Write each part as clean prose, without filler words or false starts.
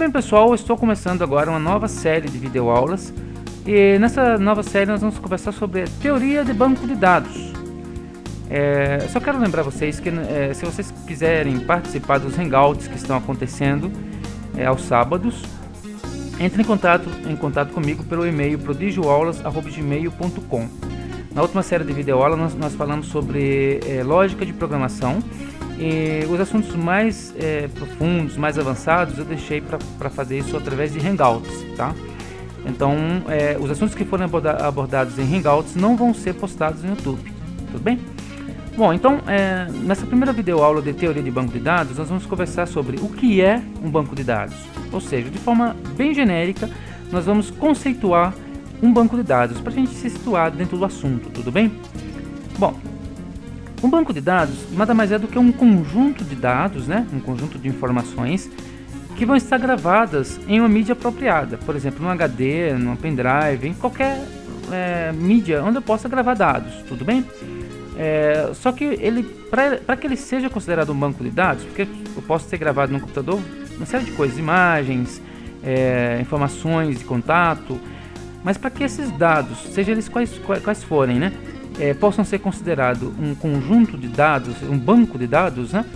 bem, pessoal, eu estou começando agora uma nova série de videoaulas e nessa nova série nós vamos conversar sobre a teoria de banco de dados. Só quero lembrar vocês que se vocês quiserem participar dos hangouts que estão acontecendo aos sábados, entre em contato comigo pelo e-mail prodigioaulas@gmail.com. Na última série de videoaulas nós falamos sobre lógica de programação e os assuntos mais profundos, mais avançados, eu deixei para fazer isso através de hangouts, tá? Então, os assuntos que forem abordados em hangouts não vão ser postados no YouTube, tudo bem? Bom, então, nessa primeira videoaula de teoria de banco de dados, nós vamos conversar sobre o que é um banco de dados. Ou seja, de forma bem genérica, nós vamos conceituar um banco de dados, para a gente se situar dentro do assunto, tudo bem? Bom, um banco de dados nada mais é do que um conjunto de dados, né? Um conjunto de informações que vão estar gravadas em uma mídia apropriada, por exemplo, num HD, num pendrive, em qualquer mídia onde eu possa gravar dados, tudo bem? Só que para que ele seja considerado um banco de dados, porque eu posso ter gravado no computador uma série de coisas, imagens, informações de contato, mas para que esses dados, seja eles quais forem, né, possam ser considerados um conjunto de dados, um banco de dados, né,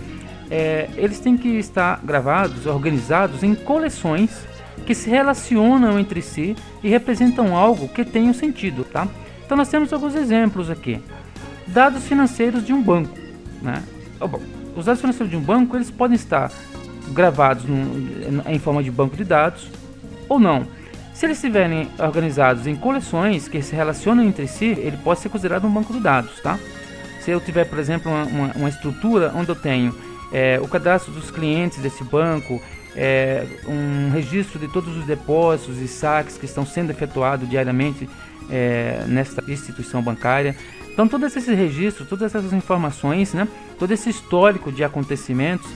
eles têm que estar gravados, organizados em coleções que se relacionam entre si e representam algo que tenha um sentido, tá? Então nós temos alguns exemplos aqui. Dados financeiros de um banco, né? Bom, os dados financeiros de um banco eles podem estar gravados em forma de banco de dados ou não. Se eles estiverem organizados em coleções que se relacionam entre si, ele pode ser considerado um banco de dados, tá? Se eu tiver, por exemplo, uma estrutura onde eu tenho o cadastro dos clientes desse banco, um registro de todos os depósitos e saques que estão sendo efetuados diariamente nesta instituição bancária. Então, todos esses registros, todas essas informações, né, todo esse histórico de acontecimentos,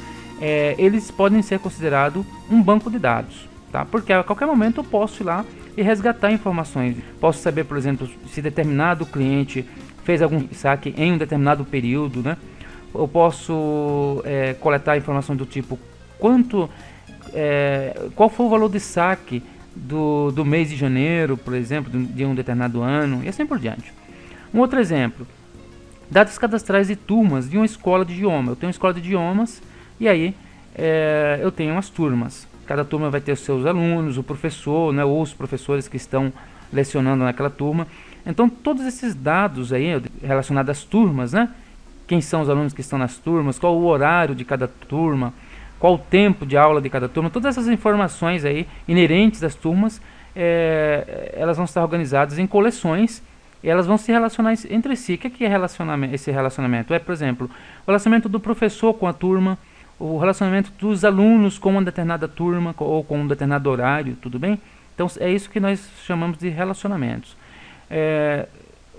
eles podem ser considerados um banco de dados. Tá? Porque a qualquer momento eu posso ir lá e resgatar informações. Posso saber, por exemplo, se determinado cliente fez algum saque em um determinado período, né? Eu posso coletar informações do tipo qual foi o valor de saque do mês de janeiro, por exemplo, de um determinado ano, e assim por diante. Um outro exemplo, dados cadastrais de turmas de uma escola de idioma. Eu tenho uma escola de idiomas e aí eu tenho umas turmas. Cada turma vai ter os seus alunos, o professor, né, ou os professores que estão lecionando naquela turma. Então, todos esses dados aí relacionados às turmas, né? Quem são os alunos que estão nas turmas, qual o horário de cada turma, qual o tempo de aula de cada turma, todas essas informações aí inerentes às turmas, elas vão estar organizadas em coleções e elas vão se relacionar entre si. O que é esse relacionamento? Por exemplo, o relacionamento do professor com a turma, o relacionamento dos alunos com uma determinada turma ou com um determinado horário, tudo bem? Então é isso que nós chamamos de relacionamentos.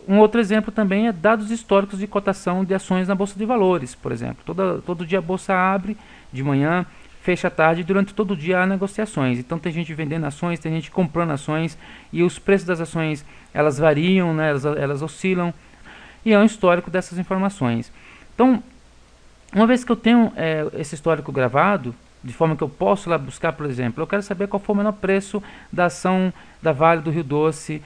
Um outro exemplo também é dados históricos de cotação de ações na Bolsa de Valores, por exemplo. Todo dia a Bolsa abre de manhã, fecha à tarde, durante todo o dia há negociações. Então tem gente vendendo ações, tem gente comprando ações e os preços das ações elas variam, né? elas oscilam e é um histórico dessas informações. Então, uma vez que eu tenho esse histórico gravado, de forma que eu posso lá buscar, por exemplo, eu quero saber qual foi o menor preço da ação da Vale do Rio Doce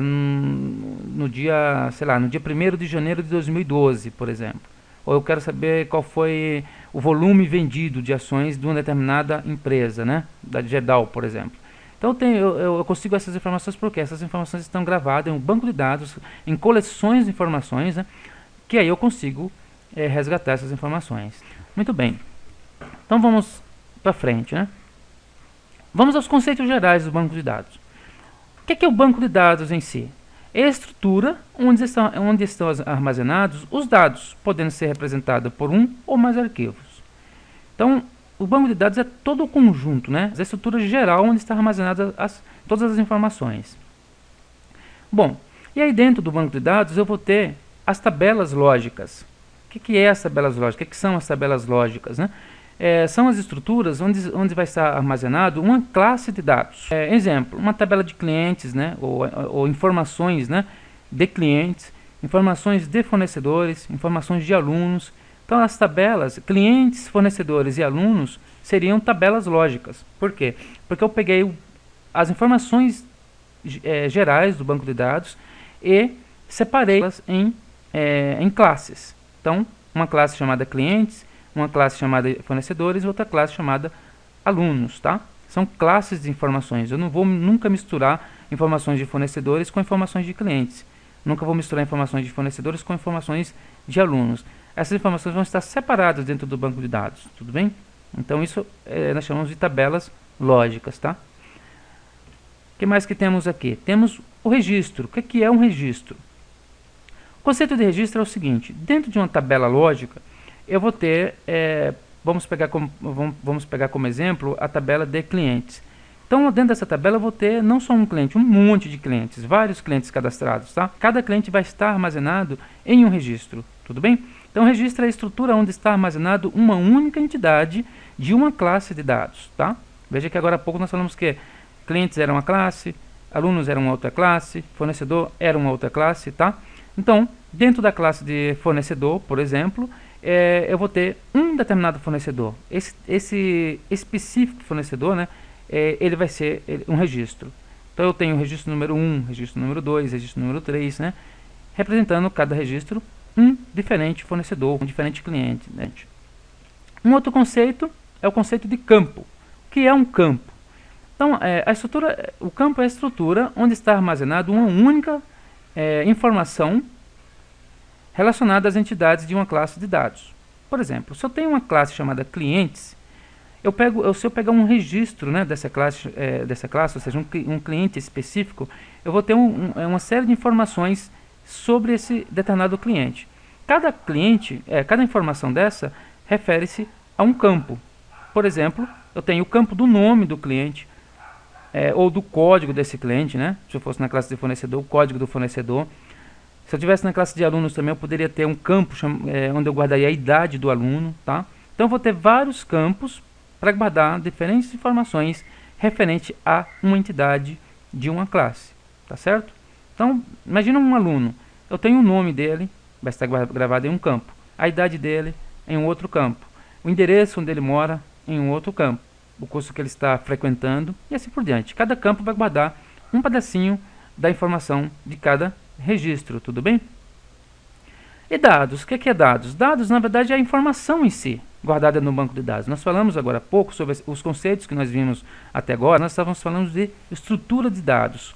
no dia 1º de janeiro de 2012, por exemplo. Ou eu quero saber qual foi o volume vendido de ações de uma determinada empresa, né? Da Gerdau, por exemplo. Então eu consigo essas informações porque essas informações estão gravadas em um banco de dados, em coleções de informações, né? Que aí eu consigo resgatar essas informações. Muito bem. Então vamos para frente, né? Vamos aos conceitos gerais do banco de dados. O que é o banco de dados em si? É a estrutura onde estão armazenados os dados, podendo ser representada por um ou mais arquivos. Então, o banco de dados é todo o conjunto, né? A estrutura geral onde está armazenada todas as informações. Bom, e aí dentro do banco de dados eu vou ter as tabelas lógicas. O que é as tabelas lógicas? O que são as tabelas lógicas, né? São as estruturas onde vai estar armazenado uma classe de dados. Exemplo, uma tabela de clientes, né? ou informações, né? De clientes, informações de fornecedores, informações de alunos, Então, as tabelas, clientes, fornecedores e alunos, seriam tabelas lógicas. Por quê? Porque eu peguei as informações gerais do banco de dados e separei-las em classes. Então, uma classe chamada clientes, uma classe chamada fornecedores e outra classe chamada alunos, tá? São classes de informações. Eu não vou nunca misturar informações de fornecedores com informações de clientes. Nunca vou misturar informações de fornecedores com informações de alunos. Essas informações vão estar separadas dentro do banco de dados, tudo bem? Então isso nós chamamos de tabelas lógicas, tá? O que mais que temos aqui? Temos o registro. O que é um registro? O conceito de registro é o seguinte: dentro de uma tabela lógica, eu vou ter, vamos pegar como exemplo a tabela de clientes. Então, dentro dessa tabela eu vou ter não só um cliente, um monte de clientes, vários clientes cadastrados, tá? Cada cliente vai estar armazenado em um registro, tudo bem? Então, o registro é a estrutura onde está armazenado uma única entidade de uma classe de dados, tá? Veja que agora há pouco nós falamos que clientes eram uma classe, alunos eram uma outra classe, fornecedor era uma outra classe, tá? Então, dentro da classe de fornecedor, por exemplo, eu vou ter um determinado fornecedor. Esse específico fornecedor, né, ele vai ser um registro. Então, eu tenho o registro número 1, registro número 2, registro número 3, né, representando cada registro um diferente fornecedor, um diferente cliente, né? Um outro conceito é o conceito de campo. O que é um campo? Então, o campo é a estrutura onde está armazenado uma única informação relacionada às entidades de uma classe de dados. Por exemplo, se eu tenho uma classe chamada clientes, se eu pegar um registro, né, dessa classe, ou seja, um cliente específico, eu vou ter uma série de informações sobre esse determinado cliente. Cada cliente, cada informação dessa refere-se a um campo. Por exemplo, eu tenho o campo do nome do cliente, ou do código desse cliente, né? Se eu fosse na classe de fornecedor, o código do fornecedor. Se eu tivesse na classe de alunos também, eu poderia ter um campo onde eu guardaria a idade do aluno, tá? Então, eu vou ter vários campos para guardar diferentes informações referente a uma entidade de uma classe, tá certo? Então, imagina um aluno. Eu tenho o nome dele, vai estar gravado em um campo. A idade dele em um outro campo. O endereço onde ele mora em um outro campo. O curso que ele está frequentando e assim por diante. Cada campo vai guardar um pedacinho da informação de cada registro, tudo bem? E dados, o que é dados? Dados, na verdade, é a informação em si, guardada no banco de dados. Nós falamos agora há pouco sobre os conceitos que nós vimos até agora, nós estávamos falando de estrutura de dados,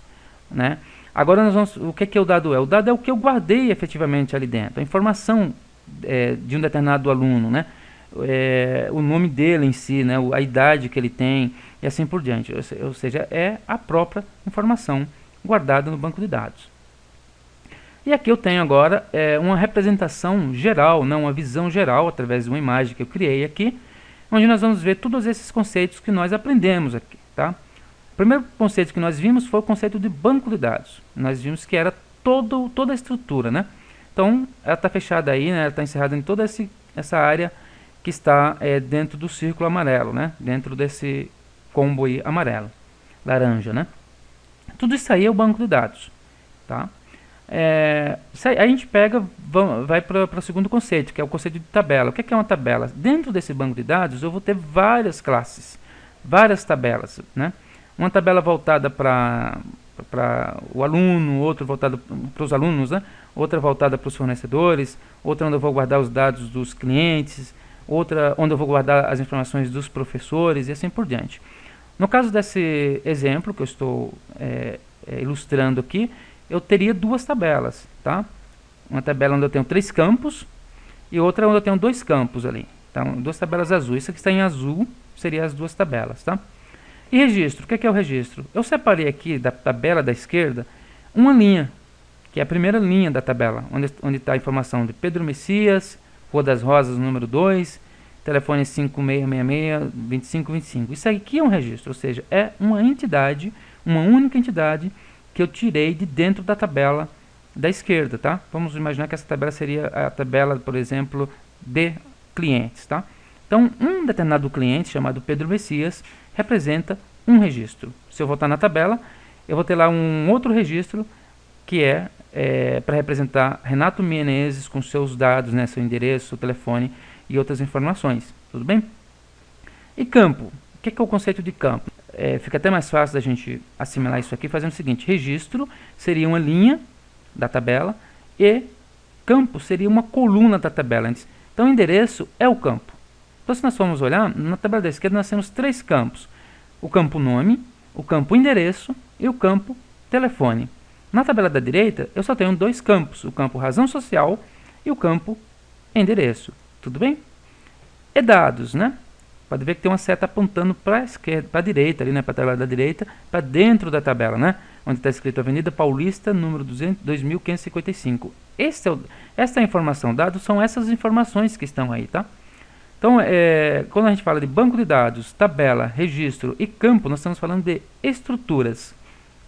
né? Agora, o que o dado é? O dado é o que eu guardei efetivamente ali dentro, a informação de um determinado aluno, né? O nome dele em si, né? A idade que ele tem e assim por diante. Ou seja, é a própria informação guardada no banco de dados. E aqui eu tenho agora uma representação geral, uma visão geral, através de uma imagem que eu criei aqui, onde nós vamos ver todos esses conceitos que nós aprendemos aqui, tá? O primeiro conceito que nós vimos foi o conceito de banco de dados. Nós vimos que era toda a estrutura, né? Então, ela está fechada aí, né? Ela está encerrada em toda essa área que está dentro do círculo amarelo, né? Dentro desse combo aí amarelo, laranja, né? Tudo isso aí é o banco de dados, tá? Aí a gente vai para o segundo conceito, que é o conceito de tabela. O que é uma tabela? Dentro desse banco de dados eu vou ter várias classes, várias tabelas, né? Uma tabela voltada para o aluno, outra voltada para os alunos, né? Outra voltada para os fornecedores, outra onde eu vou guardar os dados dos clientes, outra onde eu vou guardar as informações dos professores e assim por diante. No caso desse exemplo que eu estou ilustrando aqui, eu teria duas tabelas, tá? Uma tabela onde eu tenho 3 campos e outra onde eu tenho 2 campos ali. Então, 2 tabelas azuis. Isso aqui está em azul, seriam as 2 tabelas, tá? E registro, o que é o registro? Eu separei aqui da tabela da esquerda uma linha, que é a primeira linha da tabela, onde está a informação de Pedro Messias, Rua das Rosas, número 2, telefone 5666-2525. Isso aqui é um registro, ou seja, é uma entidade, uma única entidade que eu tirei de dentro da tabela da esquerda, tá? Vamos imaginar que essa tabela seria a tabela, por exemplo, de clientes, tá? Então, um determinado cliente, chamado Pedro Messias, representa um registro. Se eu voltar na tabela, eu vou ter lá um outro registro, que é para representar Renato Menezes com seus dados, né, seu endereço, seu telefone e outras informações, tudo bem? E campo, o que é o conceito de campo? Fica até mais fácil da gente assimilar isso aqui fazendo o seguinte: registro seria uma linha da tabela e campo seria uma coluna da tabela. Então, endereço é o campo. Então, se nós formos olhar, na tabela da esquerda nós temos 3 campos: o campo nome, o campo endereço e o campo telefone. Na tabela da direita, eu só tenho 2 campos: o campo razão social e o campo endereço. Tudo bem? E dados, né? Pode ver que tem uma seta apontando para a esquerda, para a direita, ali, né? Para a tabela da direita, para dentro da tabela, né? Onde está escrito Avenida Paulista, número 2555. Esta informação, dados, são essas informações que estão aí, tá? Então, quando a gente fala de banco de dados, tabela, registro e campo, nós estamos falando de estruturas,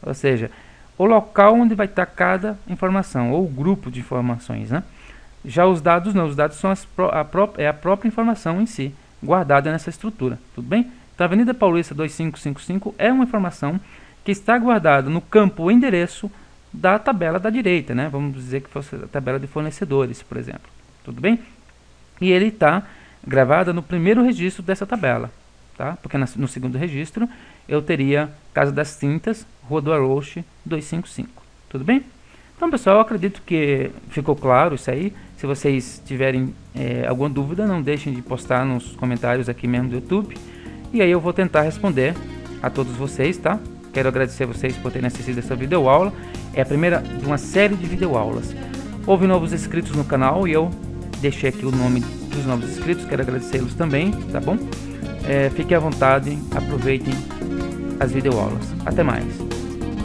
ou seja, o local onde vai estar cada informação, ou grupo de informações, né? Já os dados não, os dados são a própria informação em si, guardada nessa estrutura, tudo bem? Então, a Avenida Paulista 2555 é uma informação que está guardada no campo endereço da tabela da direita, né? Vamos dizer que fosse a tabela de fornecedores, por exemplo, tudo bem? E ele está gravada no primeiro registro dessa tabela, tá? Porque no segundo registro eu teria Casa das Tintas, Rua do Arouche 255, tudo bem? Então, pessoal, eu acredito que ficou claro isso aí. Se vocês tiverem alguma dúvida, não deixem de postar nos comentários aqui mesmo do YouTube. E aí eu vou tentar responder a todos vocês, tá? Quero agradecer a vocês por terem assistido essa videoaula. É a primeira de uma série de videoaulas. Houve novos inscritos no canal e eu deixei aqui o nome dos novos inscritos. Quero agradecê-los também, tá bom? Fiquem à vontade, aproveitem as videoaulas. Até mais!